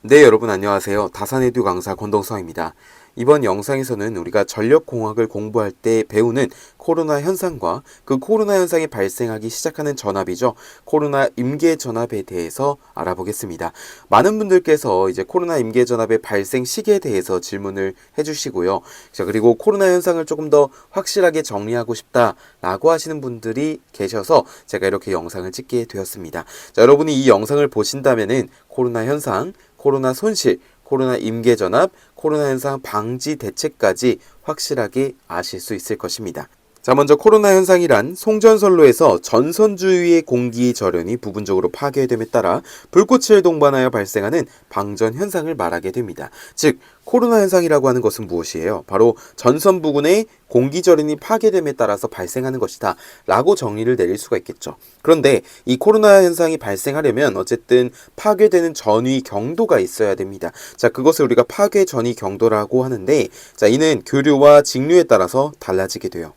네, 여러분 안녕하세요. 다산에듀 강사 권동성입니다. 이번 영상에서는 우리가 전력공학을 공부할 때 배우는 코로나 현상과 그 코로나 현상이 발생하기 시작하는 전압이죠. 코로나 임계 전압에 대해서 알아보겠습니다. 많은 분들께서 이제 코로나 임계 전압의 발생 시기에 대해서 질문을 해주시고요. 자, 그리고 코로나 현상을 조금 더 확실하게 정리하고 싶다라고 하시는 분들이 계셔서 제가 이렇게 영상을 찍게 되었습니다. 자, 여러분이 이 영상을 보신다면은 코로나 현상, 코로나 손실, 코로나 임계 전압, 코로나 현상 방지 대책까지 확실하게 아실 수 있을 것입니다. 자, 먼저 코로나 현상이란 송전선로에서 전선 주위의 공기 절연이 부분적으로 파괴됨에 따라 불꽃을 동반하여 발생하는 방전 현상을 말하게 됩니다. 즉, 코로나 현상이라고 하는 것은 무엇이에요? 바로 전선 부근의 공기 절연이 파괴됨에 따라서 발생하는 것이다 라고 정의를 내릴 수가 있겠죠. 그런데 이 코로나 현상이 발생하려면 어쨌든 파괴되는 전위 경도가 있어야 됩니다. 자, 그것을 우리가 파괴 전위 경도라고 하는데, 자, 이는 교류와 직류에 따라서 달라지게 돼요.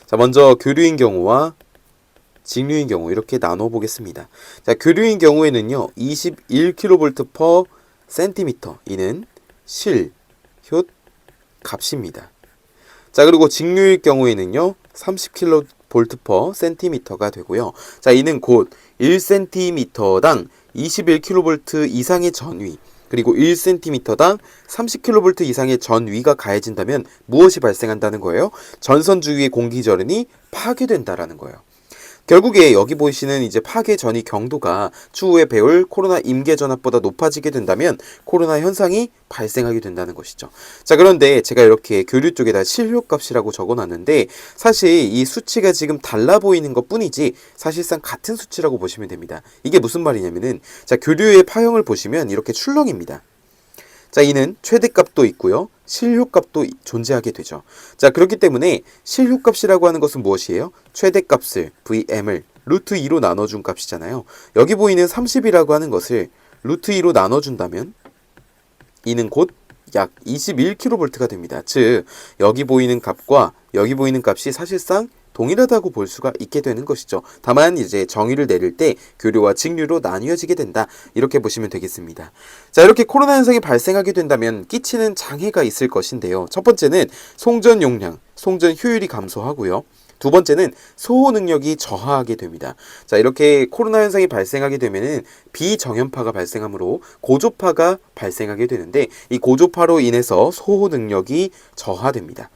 자, 먼저 교류인 경우와 직류인 경우 이렇게 나눠 보겠습니다. 자, 교류인 경우에는요, 21kV/cm 이는 실효 값입니다. 자, 그리고 직류일 경우에는요, 30kV/cm가 되고요. 자, 이는 곧 1cm당 21kV 이상의 전위, 그리고 1cm당 30kV 이상의 전위가 가해진다면 무엇이 발생한다는 거예요? 전선 주위의 공기 절연이 파괴된다라는 거예요. 결국에 여기 보이시는 이제 파괴 전위 경도가 추후에 배울 코로나 임계 전압보다 높아지게 된다면 코로나 현상이 발생하게 된다는 것이죠. 자, 그런데 제가 이렇게 교류 쪽에다 실효값이라고 적어놨는데 사실 이 수치가 지금 달라 보이는 것 뿐이지 사실상 같은 수치라고 보시면 됩니다. 이게 무슨 말이냐면은, 자, 교류의 파형을 보시면 이렇게 출렁입니다. 자, 이는 최대값도 있고요, 실효값도 존재하게 되죠. 자, 그렇기 때문에 실효값이라고 하는 것은 무엇이에요? 최대값을 VM을 루트 2로 나눠준 값이잖아요. 여기 보이는 30이라고 하는 것을 루트 2로 나눠준다면 이는 곧 약 21kV가 됩니다. 즉, 여기 보이는 값과 여기 보이는 값이 사실상 동일하다고 볼 수가 있게 되는 것이죠. 다만 이제 정의를 내릴 때 교류와 직류로 나뉘어지게 된다, 이렇게 보시면 되겠습니다. 자, 이렇게 코로나 현상이 발생하게 된다면 끼치는 장애가 있을 것인데요. 첫 번째는 송전 용량, 송전 효율이 감소하고요. 두 번째는 소호 능력이 저하하게 됩니다. 자, 이렇게 코로나 현상이 발생하게 되면은 비정연파가 발생하므로 고조파가 발생하게 되는데, 이 고조파로 인해서 소호 능력이 저하됩니다.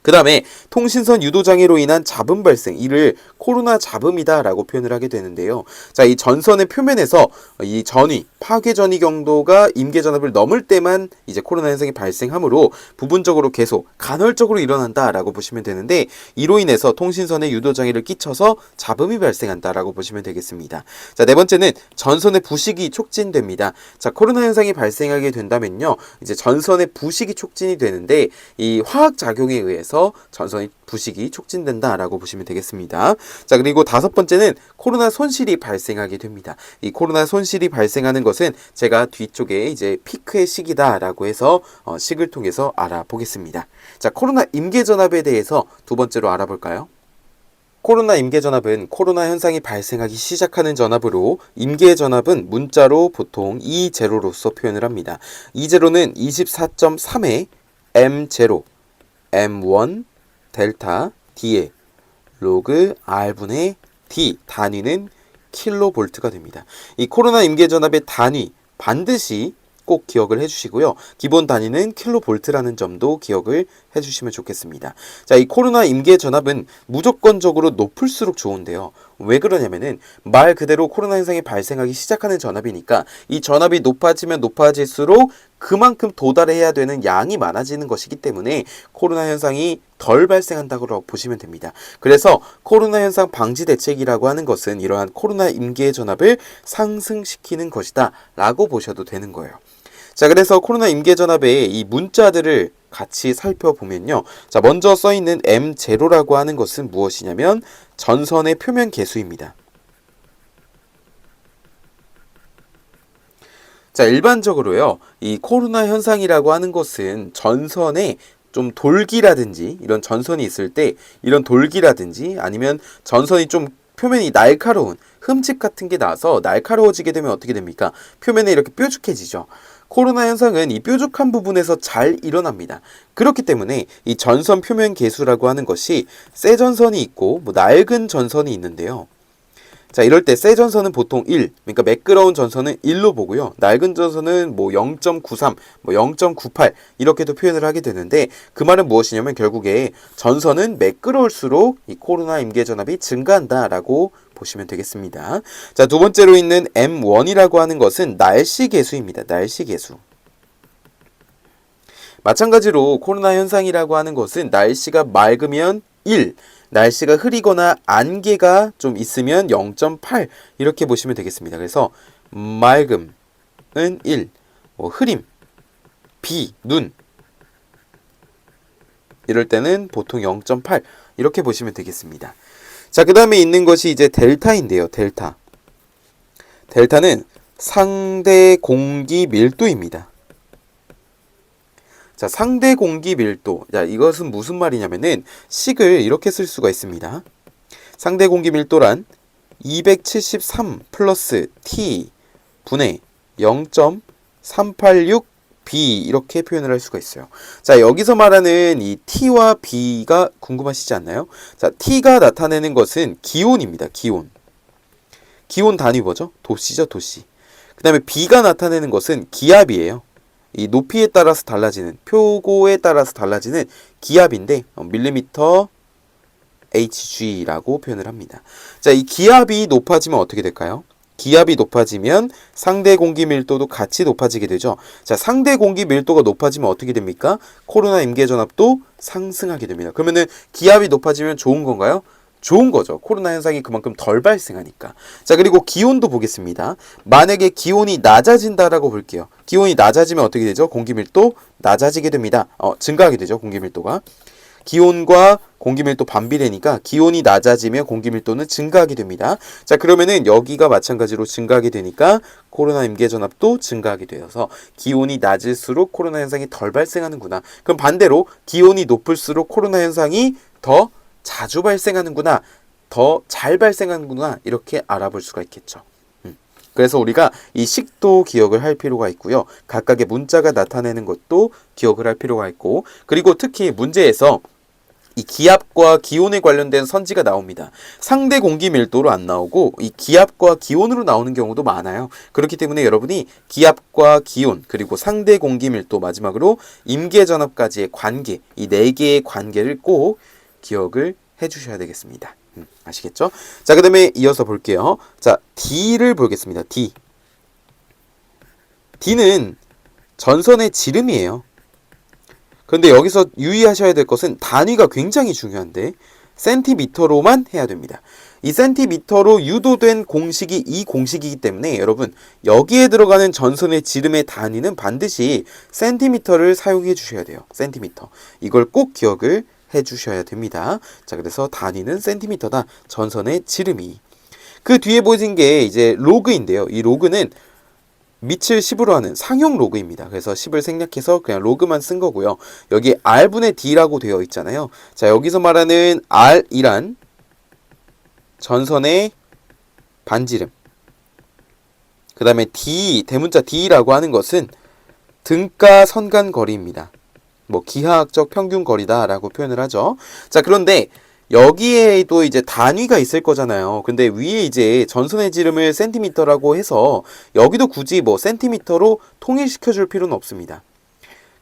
그 다음에 통신선 유도장애로 인한 잡음 발생, 이를 코로나 잡음이다 라고 표현을 하게 되는데요. 자, 이 전선의 표면에서 이 전위, 파괴 전위 경도가 임계 전압을 넘을 때만 이제 코로나 현상이 발생하므로 부분적으로 계속 간헐적으로 일어난다 라고 보시면 되는데, 이로 인해서 통신선에 유도장애를 끼쳐서 잡음이 발생한다 라고 보시면 되겠습니다. 자, 네 번째는 전선의 부식이 촉진됩니다. 자, 코로나 현상이 발생하게 된다면요, 이제 전선의 부식이 촉진이 되는데 이 화학작용에 의해서 전선의 부식이 촉진된다라고 보시면 되겠습니다. 자, 그리고 다섯 번째는 코로나 손실이 발생하게 됩니다. 이 코로나 손실이 발생하는 것은 제가 뒤쪽에 이제 피크의 시기다라고 해서 식을 통해서 알아보겠습니다. 자, 코로나 임계 전압에 대해서 두 번째로 알아볼까요? 코로나 임계 전압은 코로나 현상이 발생하기 시작하는 전압으로, 임계 전압은 문자로 보통 E0로서 표현을 합니다. E0는 24.3의 M0, M1 델타 D의 로그 R분의 D, 단위는 킬로볼트가 됩니다. 이 코로나 임계 전압의 단위 반드시 꼭 기억을 해주시고요. 기본 단위는 킬로볼트라는 점도 기억을 해주시면 좋겠습니다. 자, 이 코로나 임계 전압은 무조건적으로 높을수록 좋은데요. 왜 그러냐면은 말 그대로 코로나 현상이 발생하기 시작하는 전압이니까 이 전압이 높아지면 높아질수록 그만큼 도달해야 되는 양이 많아지는 것이기 때문에 코로나 현상이 덜 발생한다고 보시면 됩니다. 그래서 코로나 현상 방지 대책이라고 하는 것은 이러한 코로나 임계 전압을 상승시키는 것이다 라고 보셔도 되는 거예요. 자, 그래서 코로나 임계 전압의 이 문자들을 같이 살펴보면요. 자, 먼저 써있는 M0라고 하는 것은 무엇이냐면 전선의 표면 계수입니다. 자, 일반적으로요, 이 코로나 현상이라고 하는 것은 전선에 좀 돌기라든지 이런 전선이 있을 때 이런 돌기라든지 아니면 전선이 좀 표면이 날카로운 흠집 같은 게 나서 날카로워지게 되면 어떻게 됩니까? 표면이 이렇게 뾰족해지죠. 코로나 현상은 이 뾰족한 부분에서 잘 일어납니다. 그렇기 때문에 이 전선 표면 계수라고 하는 것이 새 전선이 있고 낡은 전선이 있는데요. 자, 이럴 때 새 전선은 보통 1, 그러니까 매끄러운 전선은 1로 보고요. 낡은 전선은 0.93, 0.98 이렇게도 표현을 하게 되는데 그 말은 무엇이냐면 결국에 전선은 매끄러울수록 이 코로나 임계전압이 증가한다라고 보시면 되겠습니다. 자, 두 번째로 있는 M1이라고 하는 것은 날씨 계수입니다. 날씨 계수. 마찬가지로 코로나 현상이라고 하는 것은 날씨가 맑으면 1, 날씨가 흐리거나 안개가 좀 있으면 0.8 이렇게 보시면 되겠습니다. 그래서 맑음은 1, 흐림, 비, 눈 이럴 때는 보통 0.8 이렇게 보시면 되겠습니다. 자, 그 다음에 있는 것이 이제 델타인데요. 델타. 델타는 상대 공기 밀도입니다. 자, 상대 공기 밀도. 자, 이것은 무슨 말이냐면은 식을 이렇게 쓸 수가 있습니다. 상대 공기 밀도란 273 플러스 T 분의 0.386 B 이렇게 표현을 할 수가 있어요. 자, 여기서 말하는 이 T와 B가 궁금하시지 않나요? 자, T가 나타내는 것은 기온입니다. 기온. 기온 단위 뭐죠? 도씨죠, 도씨. 그 다음에 B가 나타내는 것은 기압이에요. 이 높이에 따라서 달라지는, 표고에 따라서 달라지는 기압인데 밀리미터 HG라고 표현을 합니다. 자, 이 기압이 높아지면 어떻게 될까요? 기압이 높아지면 상대 공기 밀도도 같이 높아지게 되죠. 자, 상대 공기 밀도가 높아지면 어떻게 됩니까? 코로나 임계전압도 상승하게 됩니다. 그러면은 기압이 높아지면 좋은 건가요? 좋은 거죠. 코로나 현상이 그만큼 덜 발생하니까. 자, 그리고 기온도 보겠습니다. 만약에 기온이 낮아진다라고 볼게요. 기온이 낮아지면 어떻게 되죠? 공기밀도 낮아지게 됩니다. 증가하게 되죠. 공기밀도가. 기온과 공기밀도 반비례니까 기온이 낮아지면 공기밀도는 증가하게 됩니다. 자, 그러면은 여기가 마찬가지로 증가하게 되니까 코로나 임계전압도 증가하게 되어서 기온이 낮을수록 코로나 현상이 덜 발생하는구나. 그럼 반대로 기온이 높을수록 코로나 현상이 더 자주 발생하는구나, 더 잘 발생하는구나 이렇게 알아볼 수가 있겠죠. 그래서 우리가 이 식도 기억을 할 필요가 있고요. 각각의 문자가 나타내는 것도 기억을 할 필요가 있고, 그리고 특히 문제에서 이 기압과 기온에 관련된 선지가 나옵니다. 상대 공기 밀도로 안 나오고 이 기압과 기온으로 나오는 경우도 많아요. 그렇기 때문에 여러분이 기압과 기온, 그리고 상대 공기 밀도, 마지막으로 임계전압까지의 관계, 이 네 개의 관계를 꼭 기억을 해주셔야 되겠습니다. 아시겠죠? 자, 그 다음에 이어서 볼게요. 자, D를 보겠습니다. D. D는 전선의 지름이에요. 그런데 여기서 유의하셔야 될 것은 단위가 굉장히 중요한데 센티미터로만 해야 됩니다. 이 센티미터로 유도된 공식이 이 공식이기 때문에 여러분 여기에 들어가는 전선의 지름의 단위는 반드시 센티미터를 사용해 주셔야 돼요. 센티미터. 이걸 꼭 기억을 해 주셔야 됩니다. 자, 그래서 단위는 센티미터다. 전선의 지름이. 그 뒤에 보신 게 이제 로그인데요. 이 로그는 밑을 10으로 하는 상용 로그입니다. 그래서 10을 생략해서 그냥 로그만 쓴 거고요. 여기 R분의 D라고 되어 있잖아요. 자, 여기서 말하는 R이란 전선의 반지름. 그 다음에 D, 대문자 D라고 하는 것은 등가 선간 거리입니다. 기하학적 평균 거리다라고 표현을 하죠. 자, 그런데 여기에도 이제 단위가 있을 거잖아요. 근데 위에 이제 전선의 지름을 센티미터라고 해서 여기도 굳이 센티미터로 통일시켜 줄 필요는 없습니다.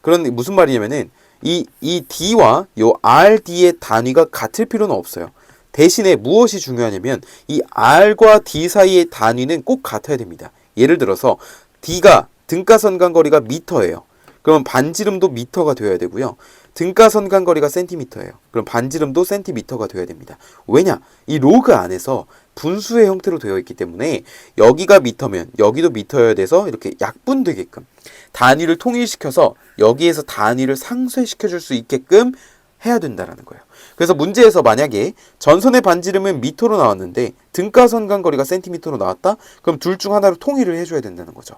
그런데 무슨 말이냐면은 이 D와 요 RD의 단위가 같을 필요는 없어요. 대신에 무엇이 중요하냐면 이 R과 D 사이의 단위는 꼭 같아야 됩니다. 예를 들어서 D가 등가선간 거리가 미터예요. 그러면 반지름도 미터가 되어야 되고요. 등가선간 거리가 센티미터예요. 그럼 반지름도 센티미터가 되어야 됩니다. 왜냐? 이 로그 안에서 분수의 형태로 되어 있기 때문에 여기가 미터면 여기도 미터여야 돼서 이렇게 약분되게끔 단위를 통일시켜서 여기에서 단위를 상쇄시켜 줄 수 있게끔 해야 된다라는 거예요. 그래서 문제에서 만약에 전선의 반지름은 미터로 나왔는데 등가선간 거리가 센티미터로 나왔다? 그럼 둘 중 하나로 통일을 해줘야 된다는 거죠.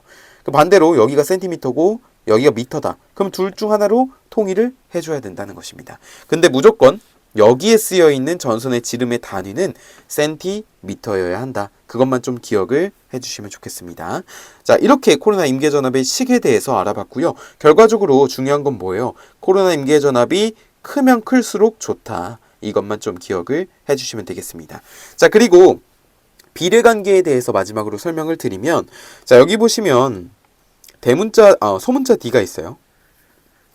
반대로 여기가 센티미터고 여기가 미터다. 그럼 둘 중 하나로 통일을 해줘야 된다는 것입니다. 근데 무조건 여기에 쓰여 있는 전선의 지름의 단위는 센티미터여야 한다. 그것만 좀 기억을 해주시면 좋겠습니다. 자, 이렇게 코로나 임계전압의 식에 대해서 알아봤고요. 결과적으로 중요한 건 뭐예요? 코로나 임계전압이 크면 클수록 좋다. 이것만 좀 기억을 해주시면 되겠습니다. 자, 그리고 비례관계에 대해서 마지막으로 설명을 드리면, 자, 여기 보시면 소문자 D가 있어요.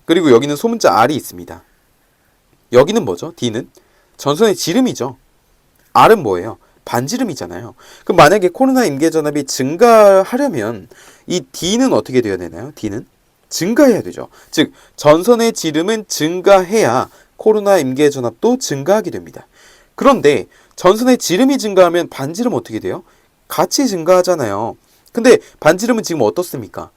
그리고 여기는 소문자 R이 있습니다. 여기는 뭐죠? D는 전선의 지름이죠. R은 뭐예요? 반지름이잖아요. 그럼 만약에 코로나 임계전압이 증가하려면 이 D는 어떻게 되어야 되나요? D는 증가해야 되죠. 즉 전선의 지름은 증가해야 코로나 임계전압도 증가하게 됩니다. 그런데 전선의 지름이 증가하면 반지름 어떻게 돼요? 같이 증가하잖아요. 근데 반지름은 지금 어떻습니까?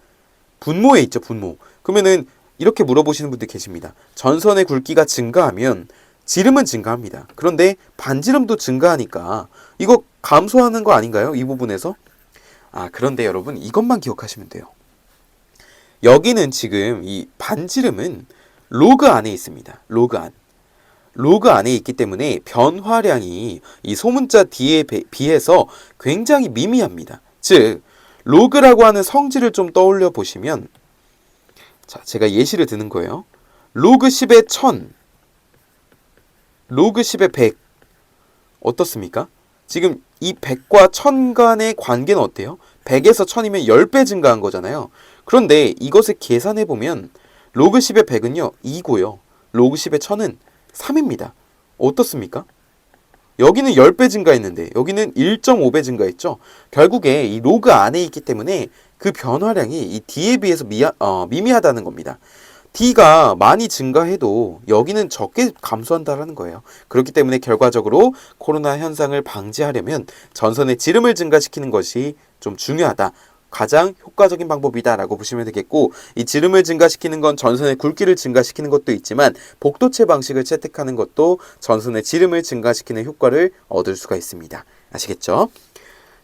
분모에 있죠, 분모. 그러면은 이렇게 물어보시는 분들 계십니다. 전선의 굵기가 증가하면 지름은 증가합니다. 그런데 반지름도 증가하니까 이거 감소하는 거 아닌가요? 이 부분에서? 그런데 여러분 이것만 기억하시면 돼요. 여기는 지금 이 반지름은 로그 안에 있습니다. 로그 안. 로그 안에 있기 때문에 변화량이 이 소문자 D에 비해서 굉장히 미미합니다. 즉 로그라고 하는 성질을 좀 떠올려 보시면, 자, 제가 예시를 드는 거예요. 로그 10의 1000, 로그 10의 100 어떻습니까? 지금 이 100과 1000 간의 관계는 어때요? 100에서 1000이면 10배 증가한 거잖아요. 그런데 이것을 계산해 보면 로그 10의 100은요 2고요. 로그 10의 1000은 3입니다. 어떻습니까? 여기는 10배 증가했는데 여기는 1.5배 증가했죠. 결국에 이 로그 안에 있기 때문에 그 변화량이 이 D에 비해서 미미하다는 겁니다. D가 많이 증가해도 여기는 적게 감소한다는 거예요. 그렇기 때문에 결과적으로 코로나 현상을 방지하려면 전선의 지름을 증가시키는 것이 좀 중요하다. 가장 효과적인 방법이다라고 보시면 되겠고, 이 지름을 증가시키는 건 전선의 굵기를 증가시키는 것도 있지만 복도체 방식을 채택하는 것도 전선의 지름을 증가시키는 효과를 얻을 수가 있습니다. 아시겠죠?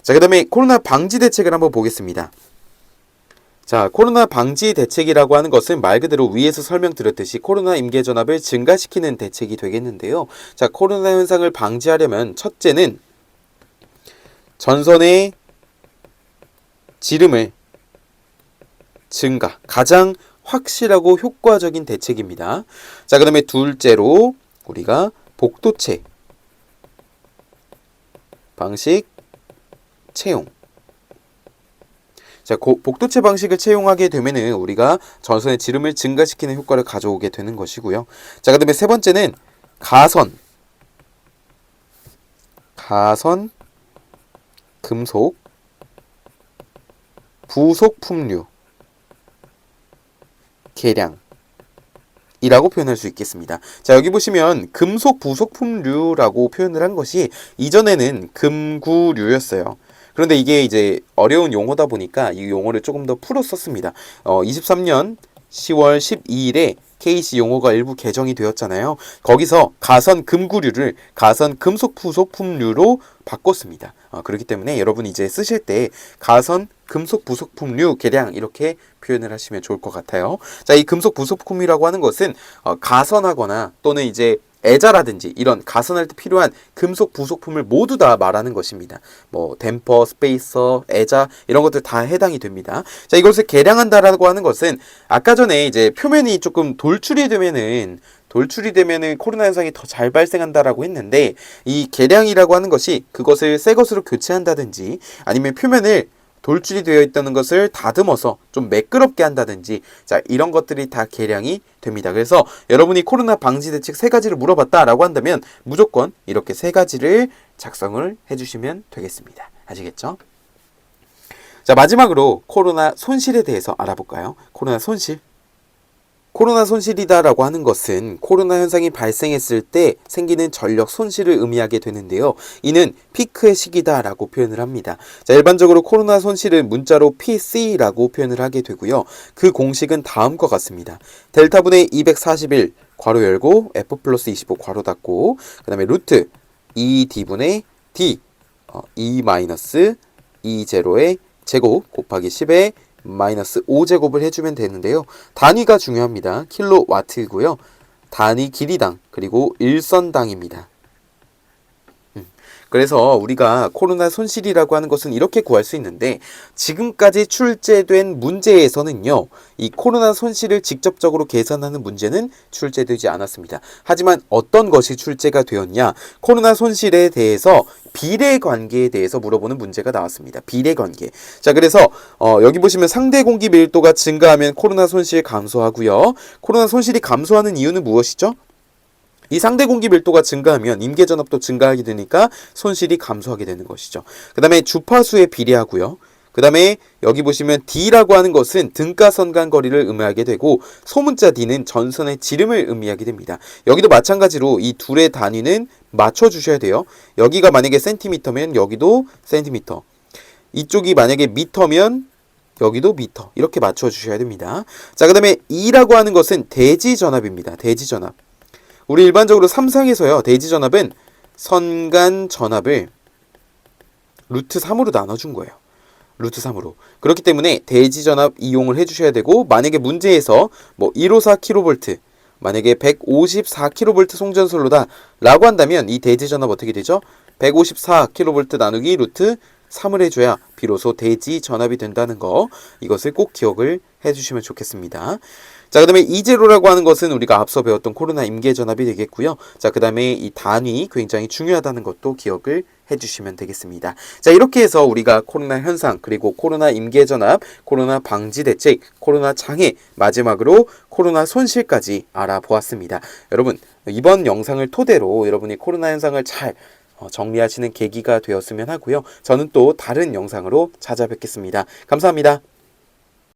자, 그 다음에 코로나 방지 대책을 한번 보겠습니다. 자, 코로나 방지 대책이라고 하는 것은 말 그대로 위에서 설명드렸듯이 코로나 임계전압을 증가시키는 대책이 되겠는데요. 자, 코로나 현상을 방지하려면 첫째는 전선의 지름을 가장 확실하고 효과적인 대책입니다. 자, 그 다음에 둘째로 우리가 복도체 방식 채용. 자, 복도체 방식을 채용하게 되면은 우리가 전선의 지름을 증가시키는 효과를 가져오게 되는 것이고요. 자, 그 다음에 세 번째는 가선 금속 부속품류 개량이라고 표현할 수 있겠습니다. 자, 여기 보시면 금속 부속품류라고 표현을 한 것이 이전에는 금구류였어요. 그런데 이게 이제 어려운 용어다 보니까 이 용어를 조금 더 풀어 썼습니다. 23년 10월 12일에 KC 용어가 일부 개정이 되었잖아요. 거기서 가선 금구류를 가선 금속 부속품류로 바꿨습니다. 그렇기 때문에 여러분 이제 쓰실 때 가선 금속 부속품류 개량 이렇게 표현을 하시면 좋을 것 같아요. 자, 이 금속 부속품이라고 하는 것은 가선하거나 또는 이제 애자라든지 이런 가선할 때 필요한 금속 부속품을 모두 다 말하는 것입니다. 뭐 댐퍼, 스페이서, 애자 이런 것들 다 해당이 됩니다. 자, 이것을 개량한다라고 하는 것은 아까 전에 이제 표면이 조금 돌출이 되면은 코로나 현상이 더 잘 발생한다라고 했는데, 이 개량이라고 하는 것이 그것을 새 것으로 교체한다든지 아니면 표면을 돌출이 되어 있다는 것을 다듬어서 좀 매끄럽게 한다든지, 자, 이런 것들이 다 개량이 됩니다. 그래서 여러분이 코로나 방지 대책 3가지를 물어봤다라고 한다면 무조건 이렇게 3가지를 작성을 해주시면 되겠습니다. 아시겠죠? 자, 마지막으로 코로나 손실에 대해서 알아볼까요? 코로나 손실이다라고 하는 것은 코로나 현상이 발생했을 때 생기는 전력 손실을 의미하게 되는데요. 이는 피크의 시기다라고 표현을 합니다. 자, 일반적으로 코로나 손실은 문자로 PC라고 표현을 하게 되고요. 그 공식은 다음과 같습니다. 델타분의 241 괄호 열고 F 플러스 25 괄호 닫고 그 다음에 루트 2D분의 D 2 마이너스 2제로의 제곱 곱하기 10의 마이너스 5제곱을 해주면 되는데요. 단위가 중요합니다. 킬로와트이고요. 단위 길이당 그리고 일선당입니다. 그래서 우리가 코로나 손실이라고 하는 것은 이렇게 구할 수 있는데 지금까지 출제된 문제에서는요. 이 코로나 손실을 직접적으로 계산하는 문제는 출제되지 않았습니다. 하지만 어떤 것이 출제가 되었냐? 코로나 손실에 대해서 비례관계에 대해서 물어보는 문제가 나왔습니다. 비례관계. 자, 그래서 여기 보시면 상대 공기 밀도가 증가하면 코로나 손실 감소하고요. 코로나 손실이 감소하는 이유는 무엇이죠? 이 상대 공기 밀도가 증가하면 임계 전압도 증가하게 되니까 손실이 감소하게 되는 것이죠. 그 다음에 주파수에 비례하고요. 그 다음에 여기 보시면 D라고 하는 것은 등가선 간 거리를 의미하게 되고 소문자 D는 전선의 지름을 의미하게 됩니다. 여기도 마찬가지로 이 둘의 단위는 맞춰주셔야 돼요. 여기가 만약에 센티미터면 여기도 센티미터. 이쪽이 만약에 미터면 여기도 미터. 이렇게 맞춰주셔야 됩니다. 자, 그 다음에 E라고 하는 것은 대지전압입니다. 대지전압. 우리 일반적으로 삼상에서요. 대지전압은 선간 전압을 루트 3으로 나눠준 거예요. 루트 3으로. 그렇기 때문에 대지전압 이용을 해주셔야 되고 만약에 문제에서 뭐 154kV 만약에 154kV 송전솔로다 라고 한다면 이 대지전압 어떻게 되죠? 154kV 나누기 루트 3을 해줘야 비로소 대지전압이 된다는 거 이것을 꼭 기억을 해주시면 좋겠습니다. 자, 그 다음에 E0라고 하는 것은 우리가 앞서 배웠던 코로나 임계전압이 되겠고요. 자, 그 다음에 이 단위 굉장히 중요하다는 것도 기억을 해주시면 되겠습니다. 자, 이렇게 해서 우리가 코로나 현상, 그리고 코로나 임계전압, 코로나 방지 대책, 코로나 장애, 마지막으로 코로나 손실까지 알아보았습니다. 여러분, 이번 영상을 토대로 여러분이 코로나 현상을 잘 정리하시는 계기가 되었으면 하고요. 저는 또 다른 영상으로 찾아뵙겠습니다. 감사합니다.